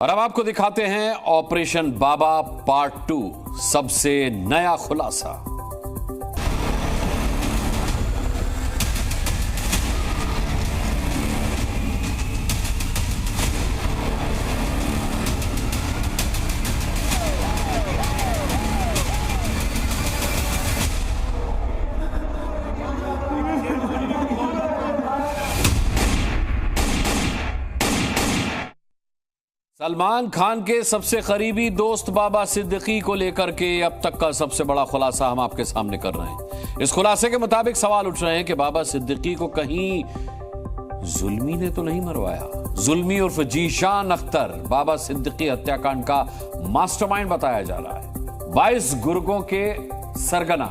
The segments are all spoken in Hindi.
और अब आपको दिखाते हैं ऑपरेशन बाबा पार्ट 2, सबसे नया खुलासा। सलमान खान के सबसे करीबी दोस्त बाबा सिद्दीकी को लेकर के अब तक का सबसे बड़ा खुलासा हम आपके सामने कर रहे हैं। इस खुलासे के मुताबिक सवाल उठ रहे हैं कि बाबा सिद्दीकी को कहीं जुल्मी ने तो नहीं मरवाया। जुल्मी उर्फ जीशान अख्तर बाबा सिद्दीकी हत्याकांड का मास्टरमाइंड बताया जा रहा है। 22 गुर्गों के सरगना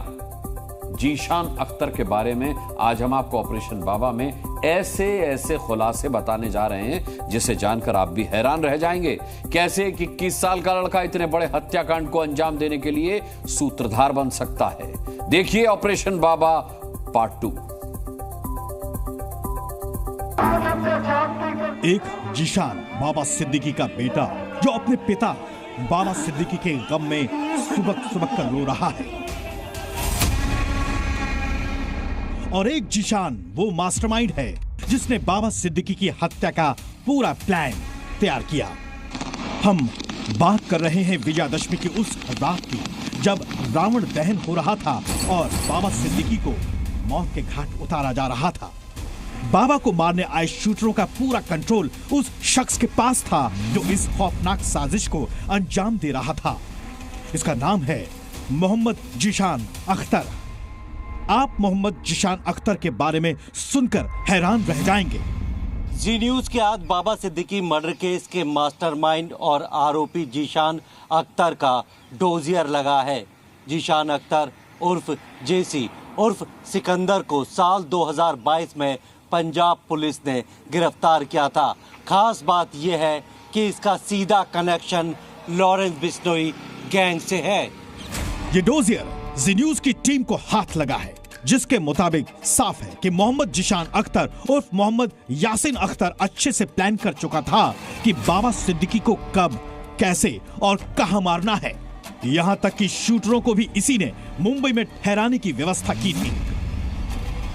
जीशान अख्तर के बारे में आज हम आपको ऑपरेशन बाबा में ऐसे खुलासे बताने जा रहे हैं जिसे जानकर आप भी हैरान रह जाएंगे। कैसे कि 21 साल का लड़का इतने बड़े हत्याकांड को अंजाम देने के लिए सूत्रधार बन सकता है। देखिए ऑपरेशन बाबा पार्ट 2। एक जीशान बाबा सिद्दीकी का बेटा जो अपने पिता बाबा सिद्दीकी के गम में सुबक कर रो रहा है, और एक जीशान वो मास्टरमाइंड है जिसने बाबा सिद्दीकी की हत्या का पूरा प्लान तैयार किया। हम बात कर रहे हैं विजयादशमी की उस रात की जब रावण दहन हो रहा था और बाबा सिद्दीकी को मौत के घाट उतारा जा रहा था। बाबा को मारने आए शूटरों का पूरा कंट्रोल उस शख्स के पास था जो इस खौफनाक साजिश को अंजाम दे रहा था। इसका नाम है मोहम्मद जीशान अख्तर। आप मोहम्मद जीशान अख्तर के बारे में सुनकर हैरान रह जाएंगे। जी न्यूज के आज बाबा सिद्दीकी मर्डर केस के मास्टरमाइंड और आरोपी जीशान अख्तर का डोजियर लगा है। जीशान अख्तर उर्फ जेसी उर्फ सिकंदर को साल 2022 में पंजाब पुलिस ने गिरफ्तार किया था। खास बात यह है कि इसका सीधा कनेक्शन लॉरेंस बिश्नोई गैंग से है। ये डोजियर जी न्यूज की टीम को हाथ लगा है, जिसके मुताबिक साफ है कि मोहम्मद जीशान अख्तर उर्फ मोहम्मद यासिन अख्तर अच्छे से प्लान कर चुका था कि बाबा सिद्दीकी को कब, कैसे और कहां मारना है। यहां तक कि शूटरों को भी इसी ने मुंबई में ठहराने की व्यवस्था की थी।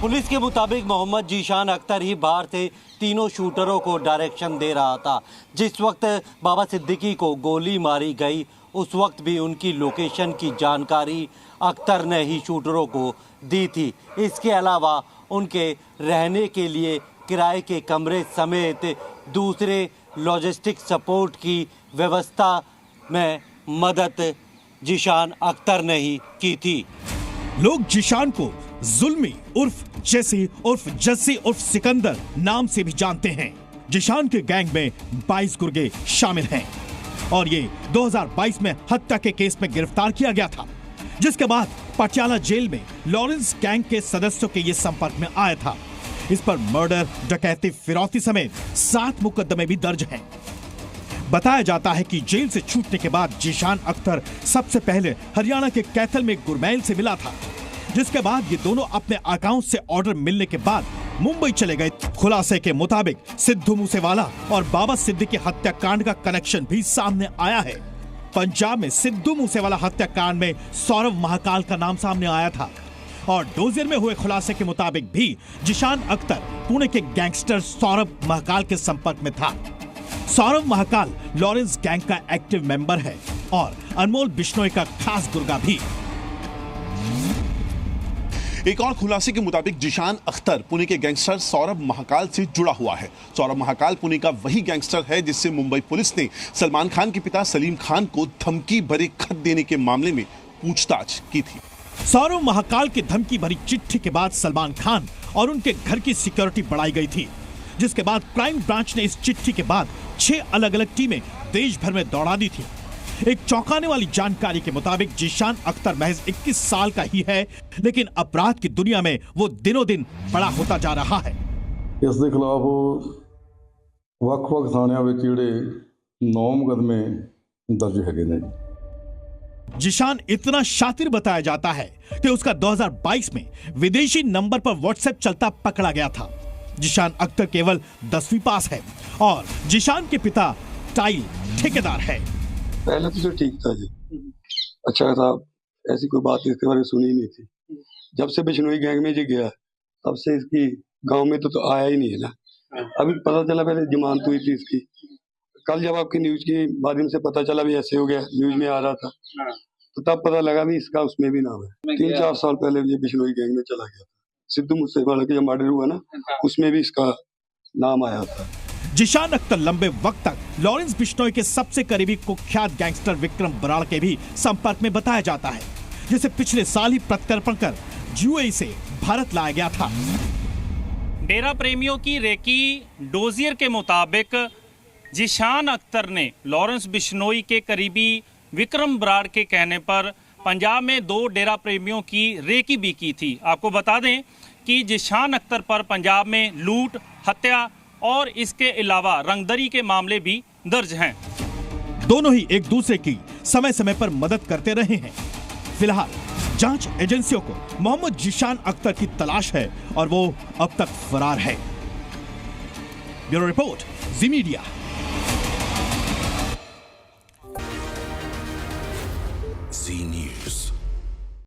पुलिस के मुताबिक मोहम्मद जीशान अख्तर ही बाहर से तीनों शूटरों को डायरेक्शन दे रहा था। जिस वक्त बाबा सिद्दीकी को गोली मारी गई उस वक्त भी उनकी लोकेशन की जानकारी अख्तर ने ही शूटरों को दी थी। इसके अलावा उनके रहने के लिए किराए के कमरे समेत दूसरे लॉजिस्टिक सपोर्ट की व्यवस्था में मदद जीशान अख्तर ने ही की थी। लोग जीशान को जुल्मी उर्फ जेसी उर्फ जस्सी उर्फ सिकंदर नाम से भी जानते हैं। जीशान के गैंग में 22 गुर्गे शामिल हैं और ये 2022 में हत्या के केस में गिरफ्तार किया गया था, जिसके बाद पटियाला जेल में लॉरेंस गैंग के सदस्यों के ये संपर्क में आया था। इस पर मर्डर, डकैती, फिरौती समेत 7 मुकदमे भी दर्ज हैं। बताया जाता है कि जेल से छूटने के बाद जीशान अख्तर सबसे पहले हरियाणा के कैथल में गुरमैल से मिला था, जिसके बाद ये दोनों अपने अकाउंट से ऑर्डर मिलने के बाद मुंबई चले गए। खुलासे के मुताबिक सिद्धू मूसेवाला और बाबा सिद्दीकी हत्याकांड का कनेक्शन भी सामने आया है। पंजाब में सिद्धू मूसेवाला हत्याकांड में सौरभ महाकाल का नाम सामने आया था और डोजियर में हुए खुलासे के मुताबिक भी जीशान अख्तर पुणे के गैंगस्टर सौरभ महाकाल के संपर्क में था। सौरभ महाकाल लॉरेंस गैंग का एक्टिव मेंबर है और अनमोल बिश्नोई का खास गुर्गा भी। एक और खुलासे के मुताबिक जीशान अख्तर पुणे के गैंगस्टर सौरभ महाकाल से जुड़ा हुआ है। सौरभ महाकाल पुणे का वही गैंगस्टर है जिससे मुंबई पुलिस ने सलमान खान के पिता सलीम खान को धमकी भरे खत देने के मामले में पूछताछ की थी। सौरभ महाकाल की धमकी भरी चिट्ठी के बाद सलमान खान और उनके घर की सिक्योरिटी बढ़ाई गई थी, जिसके बाद क्राइम ब्रांच ने इस चिट्ठी के बाद 6 अलग-अलग टीमें देश भर में दौड़ा दी थी। एक चौंकाने वाली जानकारी के मुताबिक जीशान अख्तर महज 21 साल का ही है, लेकिन अपराध की दुनिया में वो दिनों दिन बड़ा होता जा रहा है। इस दे खिलाफ ਵੱਖ-ਵੱਖ ਥਾਣਿਆਂ ਵਿੱਚ ਜਿਹੜੇ 9 ਮੁਕੱਦਮੇ दर्ज ਹੈਗੇ ਨੇ। जीशान इतना शातिर बताया जाता है कि उसका 2022 में विदेशी नंबर पर व्हाट्सएप चलता पकड़ा गया था। जीशान अख्तर केवल 10वीं पास है और जीशान के पिता टाइल ठेकेदार है। पहले तो ठीक था जी, अच्छा था, ऐसी कोई बात इसके बारे में सुनी नहीं थी। जब से बिश्नोई गैंग में जी गया तब से इसकी गांव में तो आया ही नहीं है ना। अभी पता चला, पहले जमानत हुई थी इसकी, कल जब आपकी न्यूज के माध्यम से पता चला भी ऐसे हो गया, न्यूज में आ रहा था, तो तब पता लगा भी इसका उसमें भी नाम है। 3-4 साल पहले ये बिश्नोई गैंग में चला गया था। सिद्धू मूसेवाला का जब मर्डर हुआ ना, उसमें भी इसका नाम आया था। जिशान अख्तर लंबे वक्त तक लॉरेंस बिश्नोई के सबसे करीबी कुख्यात गैंगस्टर विक्रम बराड़ के भी संपर्क में बताया जाता है, जिसे पिछले साल ही प्रत्यर्पण कर यूएई से भारत लाया गया था। डेरा प्रेमियों की रेकी डोजियर के मुताबिक जिशान अख्तर ने लॉरेंस बिश्नोई के करीबी विक्रम बराड़ के कहने पर पंजाब में 2 डेरा प्रेमियों की रेकी भी की थी। आपको बता दें कि जिशान अख्तर पर पंजाब में लूट, हत्या और इसके अलावा रंगदरी के मामले भी दर्ज हैं। दोनों ही एक दूसरे की समय समय पर मदद करते रहे हैं। फिलहाल जांच एजेंसियों को मोहम्मद जिशान अख्तर की तलाश है और वो अब तक फरार है। ब्यूरो रिपोर्ट, जी मीडिया।